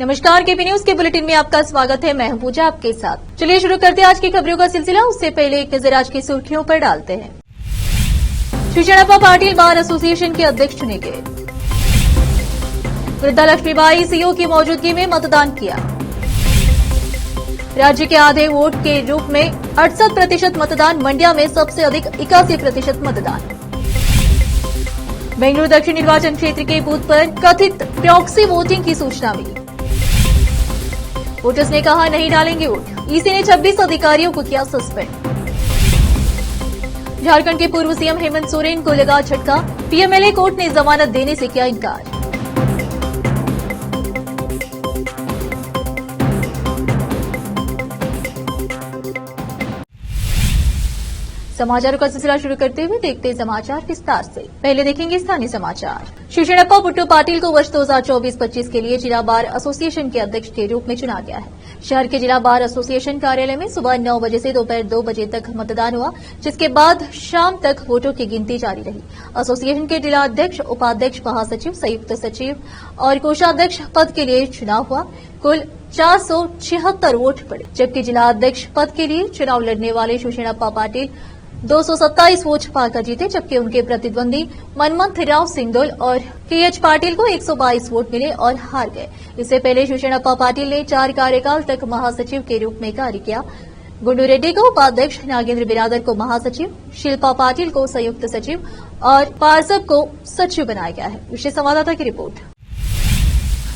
नमस्कार, KP news के bulletin में आपका स्वागत है। मैं हूं पूजा आपके साथ। चलिए शुरू करते हैं आज की खबरों का सिलसिला। उससे पहले एक नजर आज की सुर्खियों पर डालते हैं। श्री चन्नप्पा पाटिल बार एसोसिएशन के अध्यक्ष चुने गए। वृद्धा लक्ष्मीबाई सीओ की मौजूदगी में मतदान किया। राज्य के आधे वोट के रूप में 68% मतदान, मंड्या में सबसे अधिक 81% मतदान। बेंगलुरु दक्षिण निर्वाचन क्षेत्र के बूथ पर कथित प्रॉक्सी वोटिंग की सूचना मिली। वोटर्स ने कहा नहीं डालेंगे वोट। ईसी ने 26 अधिकारियों को किया सस्पेंड। झारखंड के पूर्व सीएम हेमंत सोरेन को लगा झटका। पीएमएलए कोर्ट ने जमानत देने से किया इनकार। समाचारों का सिलसिला शुरू करते हुए देखते हैं समाचार विस्तार से। पहले देखेंगे स्थानीय समाचार। श्री चन्नप्पा पुट्टू पाटिल को वर्ष 2024-25 के लिए जिला बार एसोसिएशन के अध्यक्ष के रूप में चुना गया है। शहर के जिला बार एसोसिएशन कार्यालय में सुबह 9 बजे से दोपहर 2 बजे तक मतदान हुआ, जिसके बाद शाम तक वोटों की गिनती जारी रही। एसोसिएशन के जिला अध्यक्ष, उपाध्यक्ष, महासचिव, संयुक्त सचिव और कोषाध्यक्ष पद के लिए चुनाव हुआ। कुल 476 वोट पड़े, जबकि जिला अध्यक्ष पद के लिए चुनाव लड़ने वाले श्री चन्नप्पा पाटिल 227 वोट पाकर जीते, जबकि उनके प्रतिद्वंदी मनमथ राव सिंगदोल और केएच पाटिल को 122 वोट मिले और हार गए। इससे पहले श्री चन्नप्पा पाटिल ने 4 कार्यकाल तक महासचिव के रूप में कार्य किया। गुंडू रेड्डी को उपाध्यक्ष, नागेंद्र बिरादर को महासचिव, शिल्पा पाटिल को संयुक्त सचिव और पार्सब को सचिव बनाया गया है। विशेष संवाददाता की रिपोर्ट।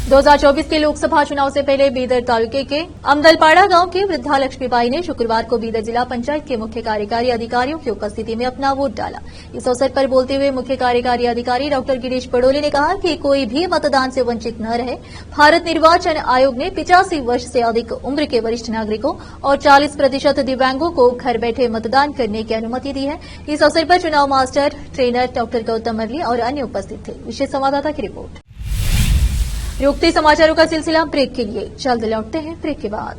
2024 के लोकसभा चुनाव से पहले बीदर तालुके के अमदलपाड़ा गांव की वृद्धा लक्ष्मीबाई ने शुक्रवार को बीदर जिला पंचायत के मुख्य कार्यकारी अधिकारियों की उपस्थिति में अपना वोट डाला। इस अवसर पर बोलते हुए मुख्य कार्यकारी अधिकारी डॉक्टर गिरीश बड़ोले ने कहा कि कोई भी मतदान से वंचित न रहे। भारत निर्वाचन आयोग ने 85 वर्ष से अधिक उम्र के वरिष्ठ नागरिकों और 40% दिव्यांगों को घर बैठे मतदान करने की अनुमति दी है। इस अवसर पर चुनाव मास्टर ट्रेनर डॉक्टर गौतम मरली और अन्य उपस्थित थे। विशेष संवाददाता की रिपोर्ट। रोकते समाचारों का सिलसिला ब्रेक के लिए। जल्द लौटते हैं ब्रेक के बाद।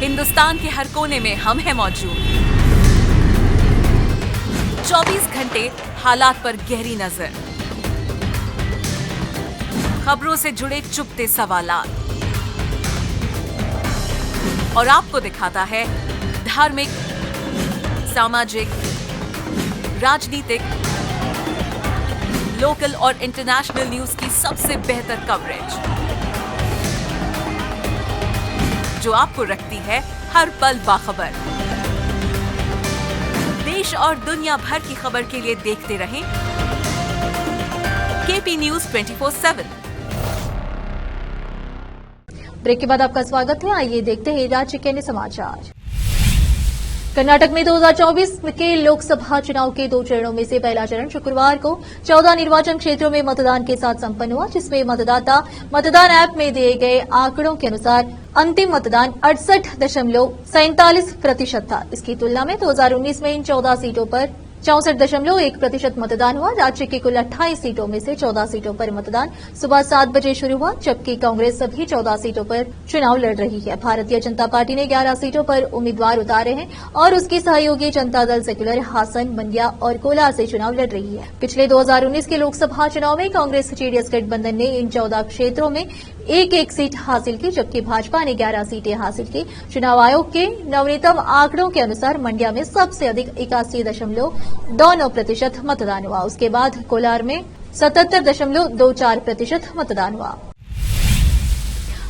हिंदुस्तान के हर कोने में हम हैं मौजूद। 24 घंटे हालात पर गहरी नजर, खबरों से जुड़े चुपते सवालात और आपको दिखाता है धार्मिक, सामाजिक, राजनीतिक, लोकल और इंटरनेशनल न्यूज की सबसे बेहतर कवरेज, जो आपको रखती है हर पल बाखबर। देश और दुनिया भर की खबर के लिए देखते रहें केपी न्यूज 24/7। ब्रेक के बाद आपका स्वागत है। आइए देखते हैं राज्य के अन्य समाचार। कर्नाटक में 2024 के लोकसभा चुनाव के 2 चरणों में से पहला चरण शुक्रवार को 14 निर्वाचन क्षेत्रों में मतदान के साथ संपन्न हुआ, जिसमें मतदाता मतदान ऐप में दिए गए आंकड़ों के अनुसार अंतिम मतदान 68.47% था। इसकी तुलना में 2019 में इन 14 सीटों पर 64.1% मतदान हुआ। राज्य की कुल 28 सीटों में से 14 सीटों पर मतदान सुबह 7 बजे शुरू हुआ, जबकि कांग्रेस सभी 14 सीटों पर चुनाव लड़ रही है। भारतीय जनता पार्टी ने 11 सीटों पर उम्मीदवार उतारे हैं और उसकी सहयोगी जनता दल सेक्युलर हासन, मंड्या और कोलार से चुनाव लड़ रही है। पिछले 2019 के लोकसभा चुनाव में कांग्रेस जेडीएस गठबंधन ने इन 14 क्षेत्रों में एक सीट हासिल की, जबकि भाजपा ने 11 सीटें हासिल की। चुनाव आयोग के नवीनतम आंकड़ों के अनुसार मंड्या में सबसे अधिक 81.29% मतदान हुआ। उसके बाद कोलार में 77.24% मतदान हुआ।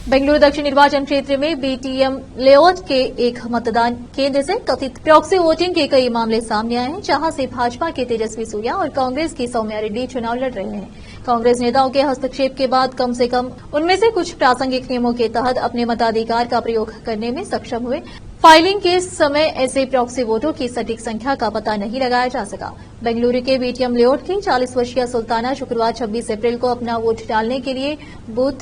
बेंगलुरु दक्षिण निर्वाचन क्षेत्र में बीटीएम लेआउट के एक मतदान केंद्र से कथित प्रॉक्सी वोटिंग के कई मामले सामने आए हैं, जहां से भाजपा के तेजस्वी सूर्या और कांग्रेस की सौम्या रेड्डी चुनाव लड़ रहे हैं। कांग्रेस नेताओं के हस्तक्षेप के बाद कम से कम उनमें से कुछ प्रासंगिक नियमों के तहत अपने मताधिकार का प्रयोग करने में सक्षम हुए। फाइलिंग के समय ऐसे प्रॉक्सी वोटों की सटीक संख्या का पता नहीं लगाया जा सका। बेंगलुरु के बीटीएम लेआउट की 40 वर्षीय सुल्ताना शुक्रवार 26 अप्रैल को अपना वोट डालने के लिए बूथ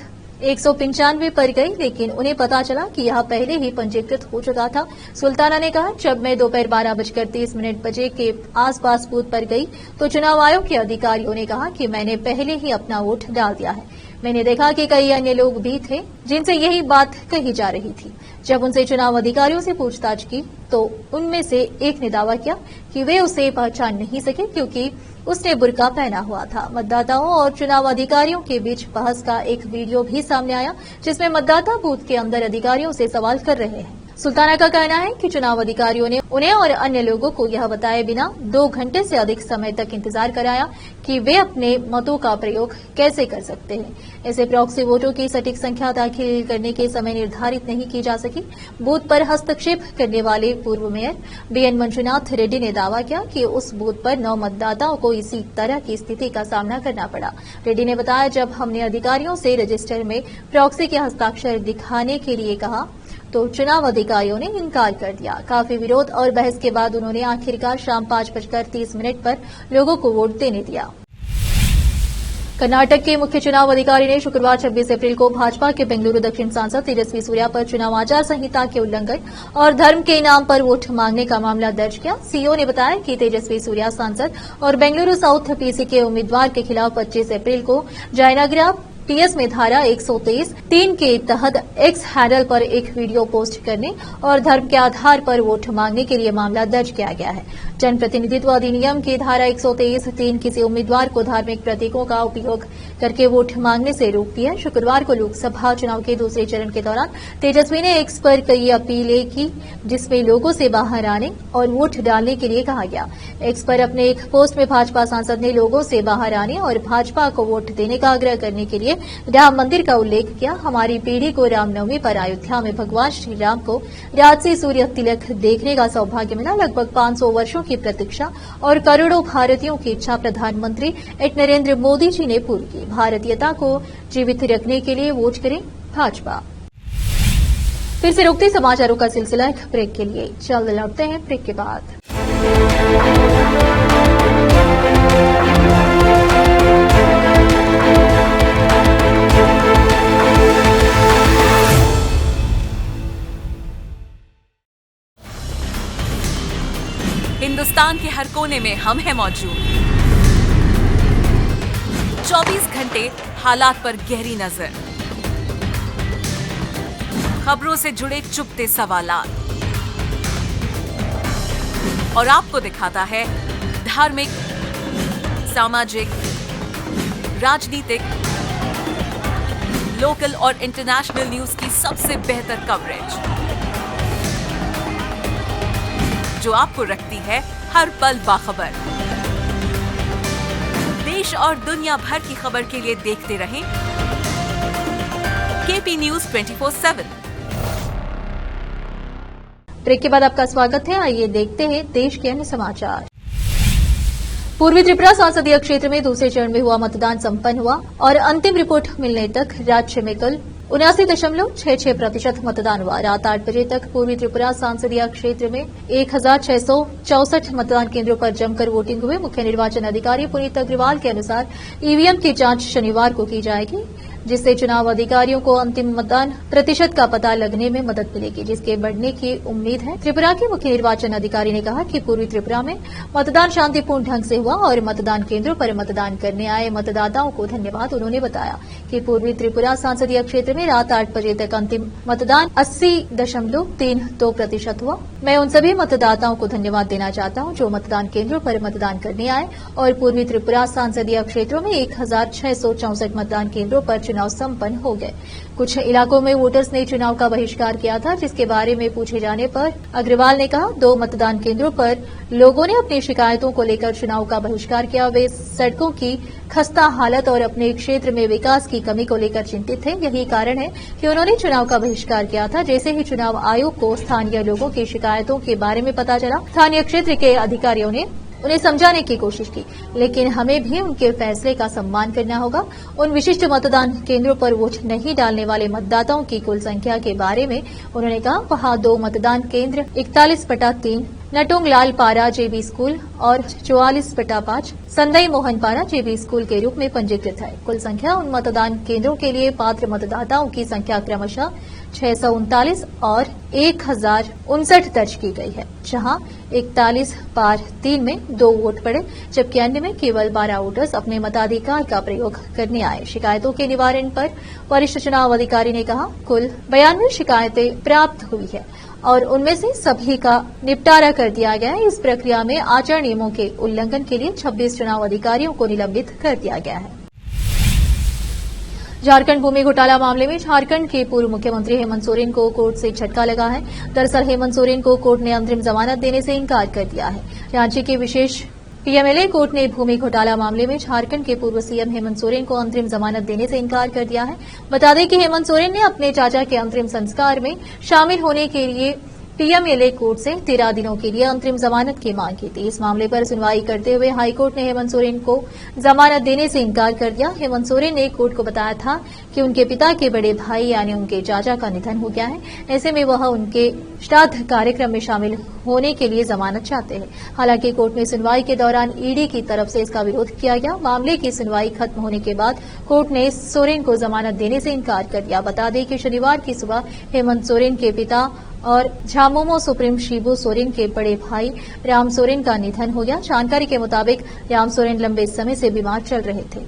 195 पर गई, लेकिन उन्हें पता चला कि यह पहले ही पंजीकृत हो चुका था। सुल्ताना ने कहा, जब मैं दोपहर 12:30 बजे के आसपास बूथ पर गई तो चुनाव आयोग के अधिकारियों ने कहा कि मैंने पहले ही अपना वोट डाल दिया है। मैंने देखा कि कई अन्य लोग भी थे जिनसे यही बात कही जा रही थी। जब उनसे चुनाव अधिकारियों से पूछताछ की तो उनमें से एक ने दावा किया कि वे उसे पहचान नहीं सके क्योंकि उसने बुर्का पहना हुआ था। मतदाताओं और चुनाव अधिकारियों के बीच बहस का एक वीडियो भी सामने आया जिसमें मतदाता बूथ के अंदर अधिकारियों से सवाल कर रहे हैं। सुल्ताना का कहना है कि चुनाव अधिकारियों ने उन्हें और अन्य लोगों को यह बताए बिना 2 घंटे से अधिक समय तक इंतजार कराया कि वे अपने मतों का प्रयोग कैसे कर सकते हैं। ऐसे प्रॉक्सी वोटों की सटीक संख्या दाखिल करने के समय निर्धारित नहीं की जा सकी। बूथ पर हस्तक्षेप करने वाले पूर्व मेयर बीएन मंजुनाथ रेड्डी ने दावा किया कि उस बूथ पर 9 मतदाताओं को इसी तरह की स्थिति का सामना करना पड़ा। रेड्डी ने बताया, जब हमने अधिकारियों से रजिस्टर में प्रॉक्सी के हस्ताक्षर दिखाने के लिए कहा तो चुनाव अधिकारियों ने इनकार कर दिया। काफी विरोध और बहस के बाद उन्होंने आखिरकार शाम 5:30 पर लोगों को वोट देने दिया। कर्नाटक के मुख्य चुनाव अधिकारी ने शुक्रवार 26 अप्रैल को भाजपा के बेंगलुरु दक्षिण सांसद तेजस्वी सूर्या पर चुनाव आचार संहिता के उल्लंघन और धर्म के नाम पर वोट मांगने का मामला दर्ज किया। सीओ ने बताया कि तेजस्वी सूर्या सांसद और बेंगलुरु साउथ पीसी के उम्मीदवार के खिलाफ 25 अप्रैल को जयनगरा टीएस में धारा 123(3) के तहत एक्स हैंडल पर एक वीडियो पोस्ट करने और धर्म के आधार पर वोट मांगने के लिए मामला दर्ज किया गया है। जनप्रतिनिधित्व अधिनियम की धारा 123(3) किसी उम्मीदवार को धार्मिक प्रतीकों का उपयोग करके वोट मांगने से रोकती है। शुक्रवार को लोकसभा चुनाव के दूसरे चरण के दौरान तेजस्वी ने एक्स पर कई अपीलें की जिसमें लोगों से बाहर आने और वोट डालने के लिए कहा गया। एक्स पर अपने एक पोस्ट में भाजपा सांसद ने लोगों से बाहर आने और भाजपा को वोट देने का आग्रह करने के लिए राम मंदिर का उल्लेख किया। हमारी पीढ़ी को रामनवमी पर अयोध्या में भगवान श्री राम को राजसी सूर्य तिलक देखने का सौभाग्य मिला। लगभग 500 वर्षों की प्रतीक्षा और करोड़ों भारतीयों की इच्छा प्रधानमंत्री नरेंद्र मोदी जी ने पूरी की। भारतीयता को जीवित रखने के लिए वोट करें भाजपा। फिर से रुकते समाचारों का सिलसिला एक ब्रेक के लिए। जल्द लौटते हैं ब्रेक के बाद। हिंदुस्तान के हर कोने में हम हैं मौजूद। 24 घंटे हालात पर गहरी नजर, खबरों से जुड़े चुपते सवालात और आपको दिखाता है धार्मिक, सामाजिक, राजनीतिक, लोकल और इंटरनेशनल न्यूज की सबसे बेहतर कवरेज जो आपको रखती है हर पल बाखबर। देश और दुनिया भर की खबर के लिए देखते रहें केपी न्यूज 24/7। ब्रेक के बाद आपका स्वागत है। आइए देखते हैं देश के अन्य समाचार। पूर्वी त्रिपुरा संसदीय क्षेत्र में दूसरे चरण में हुआ मतदान संपन्न हुआ और अंतिम रिपोर्ट मिलने तक राज्य में कल 79.66% मतदान हुआ। रात 8 बजे तक पूर्वी त्रिपुरा संसदीय क्षेत्र में 1664 मतदान केंद्रों पर जमकर वोटिंग हुए। मुख्य निर्वाचन अधिकारी पुनीत अग्रवाल के अनुसार ईवीएम की जांच शनिवार को की जाएगी, जिससे चुनाव अधिकारियों को अंतिम मतदान प्रतिशत का पता लगने में मदद मिलेगी, जिसके बढ़ने की उम्मीद है। त्रिपुरा के मुख्य निर्वाचन अधिकारी ने कहा कि पूर्वी त्रिपुरा में मतदान शांतिपूर्ण ढंग से हुआ और मतदान केंद्रों पर मतदान करने आए मतदाताओं को धन्यवाद। उन्होंने बताया कि पूर्वी त्रिपुरा संसदीय क्षेत्र में रात 8 बजे तक अंतिम मतदान 80.32% हुआ। मैं उन सभी मतदाताओं को धन्यवाद देना चाहता हूं जो मतदान केंद्रों पर मतदान करने आए और पूर्वी त्रिपुरा संसदीय क्षेत्रों में 1664 मतदान केंद्रों पर चुनाव संपन्न हो गए। कुछ इलाकों में वोटर्स ने चुनाव का बहिष्कार किया था, जिसके बारे में पूछे जाने पर अग्रवाल ने कहा 2 मतदान केंद्रों पर लोगों ने अपनी शिकायतों को लेकर चुनाव का बहिष्कार किया। वे सड़कों की खस्ता हालत और अपने क्षेत्र में विकास की कमी को लेकर चिंतित थे। यही कारण है कि उन्होंने चुनाव का बहिष्कार किया था। जैसे ही चुनाव आयोग को स्थानीय लोगों की शिकायतों के बारे में पता चला, स्थानीय क्षेत्र के अधिकारियों ने उन्हें समझाने की कोशिश की, लेकिन हमें भी उनके फैसले का सम्मान करना होगा। उन विशिष्ट मतदान केंद्रों पर वोट नहीं डालने वाले मतदाताओं की कुल संख्या के बारे में उन्होंने कहा, वहां 2 मतदान केंद्र 41/3 नटोंगलाल पारा जेबी स्कूल और 44/5 संदई मोहन पारा जेबी स्कूल के रूप में पंजीकृत है। कुल संख्या उन मतदान केंद्रों के लिए पात्र मतदाताओं की संख्या क्रमशः 639 और 1059 दर्ज की गई है, जहां 41/3 में 2 वोट पड़े, जबकि अन्य में केवल 12 वोटर्स अपने मताधिकार का प्रयोग करने आए। शिकायतों के निवारण पर वरिष्ठ चुनाव अधिकारी ने कहा, कुल 92 शिकायतें प्राप्त हुई है और उनमें से सभी का निपटारा कर दिया गया है। इस प्रक्रिया में आचार नियमों के उल्लंघन के लिए 26 चुनाव अधिकारियों को निलंबित कर दिया गया है। झारखंड भूमि घोटाला मामले में झारखंड के पूर्व मुख्यमंत्री हेमंत सोरेन को कोर्ट से झटका लगा है। दरअसल हेमंत सोरेन को कोर्ट ने अंतरिम जमानत देने से इनकार कर दिया है। रांची की विशेष पीएमएलए कोर्ट ने भूमि घोटाला मामले में झारखंड के पूर्व सीएम हेमंत सोरेन को अंतरिम जमानत देने से इनकार कर दिया है। बता दें कि हेमंत सोरेन ने अपने चाचा के अंतरिम संस्कार में शामिल होने के लिए पीएमएलए कोर्ट से 13 दिनों के लिए अंतरिम जमानत की मांग की थी। इस मामले पर सुनवाई करते हुए हाईकोर्ट ने हेमंत सोरेन को जमानत देने से इनकार कर दिया। हेमंत सोरेन ने कोर्ट को बताया था कि उनके पिता के बड़े भाई यानी उनके चाचा का निधन हो गया है, ऐसे में वह उनके श्राद्ध कार्यक्रम में शामिल होने के लिए जमानत चाहते हैं। हालांकि कोर्ट में सुनवाई के दौरान ईडी की तरफ से इसका विरोध किया गया। मामले की सुनवाई खत्म होने के बाद कोर्ट ने सोरेन को जमानत देने से इनकार कर दिया। बता दें कि शनिवार की सुबह हेमंत सोरेन के पिता और झामुमो सुप्रीम शिबू सोरेन के बड़े भाई राम सोरेन का निधन हो गया। जानकारी के मुताबिक राम सोरेन लंबे समय से बीमार चल रहे थे।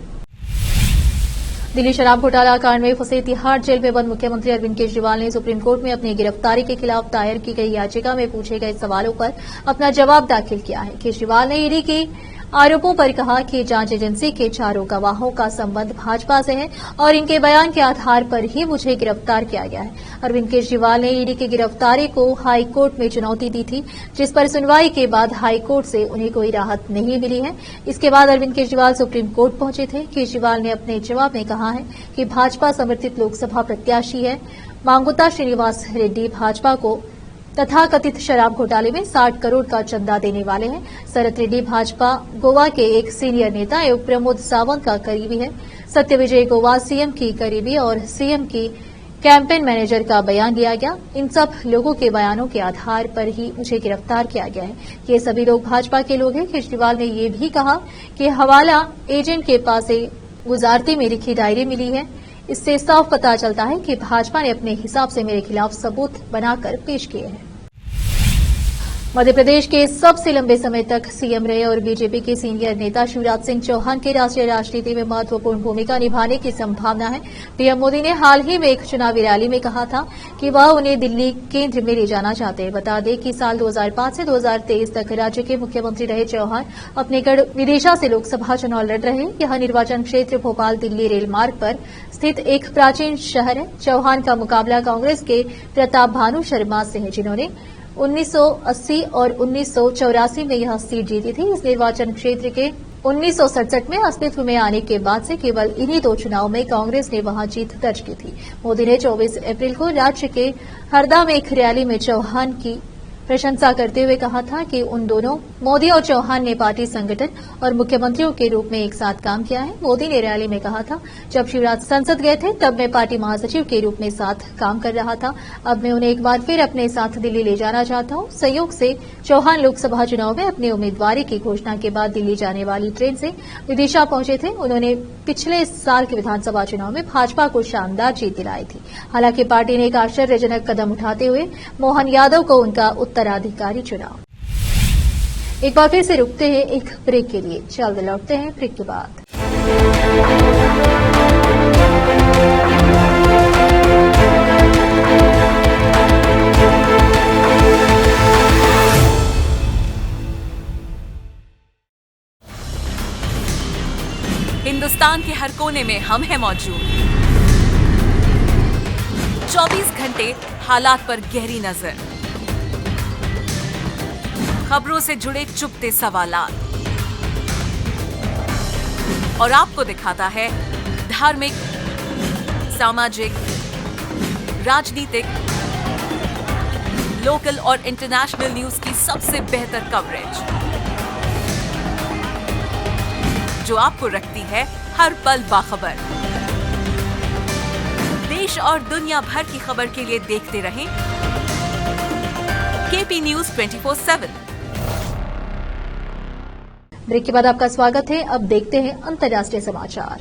दिल्ली शराब घोटाला कांड में फंसे तिहाड़ जेल में बंद मुख्यमंत्री अरविंद केजरीवाल ने सुप्रीम कोर्ट में अपनी गिरफ्तारी के खिलाफ दायर की गई याचिका में पूछे गए सवालों पर अपना जवाब दाखिल किया है। केजरीवाल ने ईडी के आरोपों पर कहा कि जांच एजेंसी के चारों गवाहों का संबंध भाजपा से है और इनके बयान के आधार पर ही मुझे गिरफ्तार किया गया है। अरविंद केजरीवाल ने ईडी की गिरफ्तारी को हाई कोर्ट में चुनौती दी थी, जिस पर सुनवाई के बाद हाई कोर्ट से उन्हें कोई राहत नहीं मिली है। इसके बाद अरविंद केजरीवाल सुप्रीम कोर्ट पहुंचे थे। केजरीवाल ने अपने जवाब में कहा है कि भाजपा समर्थित लोकसभा प्रत्याशी है मांगुता श्रीनिवास रेड्डी भाजपा को तथाकथित शराब घोटाले में 60 करोड़ का चंदा देने वाले हैं। शरद रेड्डी भाजपा गोवा के एक सीनियर नेता एवं प्रमोद सावंत का करीबी है। सत्यविजय गोवा सीएम की करीबी और सीएम की कैंपेन मैनेजर का बयान लिया गया। इन सब लोगों के बयानों के आधार पर ही मुझे गिरफ्तार किया गया है। ये सभी लोग भाजपा के लोग हैं। केजरीवाल ने ये भी कहा कि हवाला एजेंट के पास से गुजारती में लिखी डायरी मिली है। इससे साफ पता चलता है कि भाजपा ने अपने हिसाब से मेरे खिलाफ सबूत बनाकर पेश किए हैं। मध्य प्रदेश के सबसे लंबे समय तक सीएम रहे और बीजेपी के सीनियर नेता शिवराज सिंह चौहान के राष्ट्रीय राजनीति में महत्वपूर्ण भूमिका निभाने की संभावना है। पीएम मोदी ने हाल ही में एक चुनावी रैली में कहा था कि वह उन्हें दिल्ली केंद्र में ले जाना चाहते हैं। बता दें कि साल 2005 से 2023 तक राज्य के मुख्यमंत्री रहे चौहान अपने गढ़ विदिशा से लोकसभा चुनाव लड़ रहे। यह निर्वाचन क्षेत्र भोपाल दिल्ली रेल मार्ग पर स्थित एक प्राचीन शहर है। चौहान का मुकाबला कांग्रेस के प्रताप भानु शर्मा से है, जिन्होंने 1980 और 1984 में यह सीट जीती थी। इस निर्वाचन क्षेत्र के 1967 में अस्तित्व में आने के बाद से केवल इन्हीं 2 चुनाव में कांग्रेस ने वहां जीत दर्ज की थी। मोदी ने 24 अप्रैल को राज्य के हरदा में एक रैली में चौहान की प्रशंसा करते हुए कहा था कि उन दोनों मोदी और चौहान ने पार्टी संगठन और मुख्यमंत्रियों के रूप में एक साथ काम किया है। मोदी ने रैली में कहा था, जब शिवराज संसद गए थे तब मैं पार्टी महासचिव के रूप में साथ काम कर रहा था। अब मैं उन्हें एक बार फिर अपने साथ दिल्ली ले जाना चाहता हूं। संयोग से चौहान लोकसभा चुनाव में अपनी उम्मीदवारी की घोषणा के बाद दिल्ली जाने वाली ट्रेन से विदिशा पहुंचे थे। उन्होंने पिछले साल के विधानसभा चुनाव में भाजपा को शानदार जीत दिलाई थी। हालांकि पार्टी ने एक आश्चर्यजनक कदम उठाते हुए मोहन यादव को उनका उत्तराधिकारी चुना। एक बार फिर से रुकते हैं एक ब्रेक के लिए, जल्द लौटते हैं ब्रेक के बाद। हिंदुस्तान के हर कोने में हम हैं मौजूद। 24 घंटे हालात पर गहरी नजर, खबरों से जुड़े चुपते सवालात और आपको दिखाता है धार्मिक, सामाजिक, राजनीतिक, लोकल और इंटरनेशनल न्यूज की सबसे बेहतर कवरेज, जो आपको रखती है हर पल बाखबर। देश और दुनिया भर की खबर के लिए देखते रहें केपी न्यूज 24/7। ब्रेक के बाद आपका स्वागत है। अब देखते हैं अंतर्राष्ट्रीय समाचार।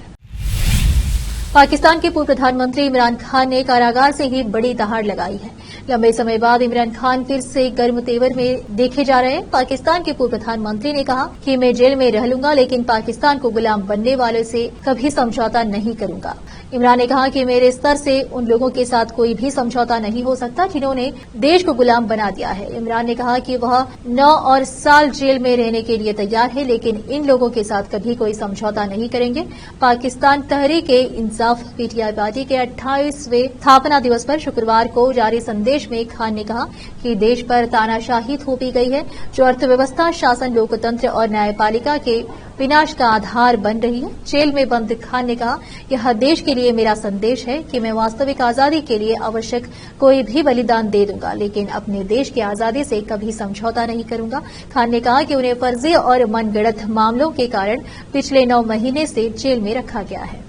पाकिस्तान के पूर्व प्रधानमंत्री इमरान खान ने कारागार से ही बड़ी दहाड़ लगाई है। लंबे समय बाद इमरान खान फिर से गर्म तेवर में देखे जा रहे हैं। पाकिस्तान के पूर्व प्रधानमंत्री ने कहा कि मैं जेल में रह लूंगा लेकिन पाकिस्तान को गुलाम बनने वालों से कभी समझौता नहीं करूंगा। इमरान ने कहा कि मेरे स्तर से उन लोगों के साथ कोई भी समझौता नहीं हो सकता जिन्होंने देश को गुलाम बना दिया है। इमरान ने कहा कि वह 9 और साल जेल में रहने के लिए तैयार है लेकिन इन लोगों के साथ कभी कोई समझौता नहीं करेंगे। पाकिस्तान तहरीक-ए-इंसाफ पीटीआई पार्टी के 28वें स्थापना दिवस पर शुक्रवार को जारी संदेश में खान ने कहा कि देश पर तानाशाही थोपी गई है जो अर्थव्यवस्था, शासन, लोकतंत्र और न्यायपालिका के विनाश का आधार बन रही है। जेल में बंद खान ने कहा, यह देश के लिए मेरा संदेश है कि मैं वास्तविक आजादी के लिए आवश्यक कोई भी बलिदान दे दूंगा लेकिन अपने देश की आजादी से कभी समझौता नहीं करूंगा। खान ने कहा कि उन्हें फर्जी और मनगढ़ंत मामलों के कारण पिछले 9 महीने से जेल में रखा गया है।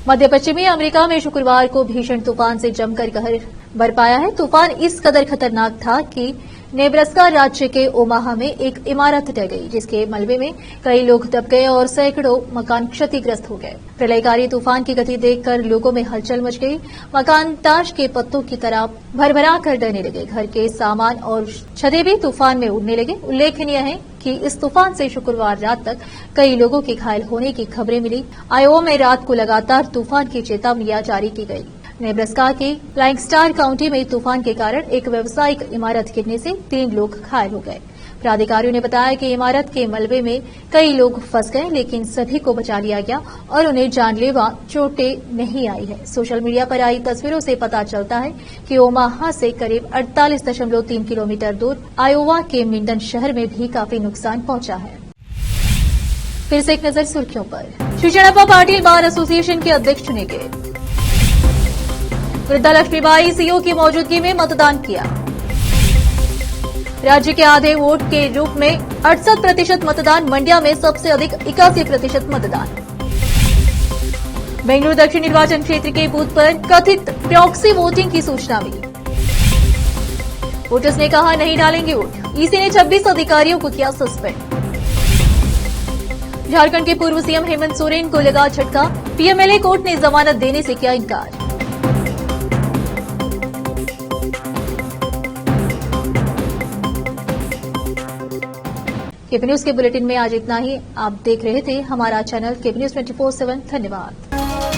मध्य पश्चिमी अमेरिका में शुक्रवार को भीषण तूफान से जमकर कहर बरपाया है। तूफान इस कदर खतरनाक था कि नेब्रास्का राज्य के ओमाहा में एक इमारत ढह गई जिसके मलबे में कई लोग दब गए और सैकड़ों मकान क्षतिग्रस्त हो गए। प्रलयकारी तूफान की गति देखकर लोगों में हलचल मच गई। मकान ताश के पत्तों की तरह भरभरा कर डरने लगे। घर के सामान और छतें भी तूफान में उड़ने लगे। उल्लेखनीय है कि इस तूफान से शुक्रवार रात तक कई लोगों के घायल होने की खबरें मिली। आयोवा में रात को लगातार तूफान की चेतावनियां जारी की गई। नेब्रास्का के फ्लाइंगस्टार काउंटी में तूफान के कारण एक व्यावसायिक इमारत गिरने से 3 लोग घायल हो गए। प्राधिकारियों ने बताया कि इमारत के मलबे में कई लोग फंस गए लेकिन सभी को बचा लिया गया और उन्हें जानलेवा चोटें नहीं आई है। सोशल मीडिया पर आई तस्वीरों से पता चलता है कि ओमाहा से करीब 48.3 किलोमीटर दूर आयोवा के मिंडन शहर में भी काफी नुकसान पहुंचा है। फिर से एक नजर सुर्खियों पर। शिवसेना पाटील बार एसोसिएशन के अध्यक्ष चुने गए। वृद्धा लक्ष्मीबाई सीओ की मौजूदगी में मतदान किया। राज्य के आधे वोट के रूप में 68% मतदान। मंड्या में सबसे अधिक 81% मतदान। बेंगलुरु दक्षिण निर्वाचन क्षेत्र के बूथ पर कथित प्रॉक्सी वोटिंग की सूचना मिली। वोटर्स ने कहा नहीं डालेंगे वोट। ईसी ने 26 अधिकारियों को किया सस्पेंड। झारखंड के पूर्व सीएम हेमंत सोरेन को लगा झटका। पीएमएलए कोर्ट ने जमानत देने से किया इनकार। केपी न्यूज के बुलेटिन में आज इतना ही। आप देख रहे थे हमारा चैनल केपी न्यूज 24/7। धन्यवाद।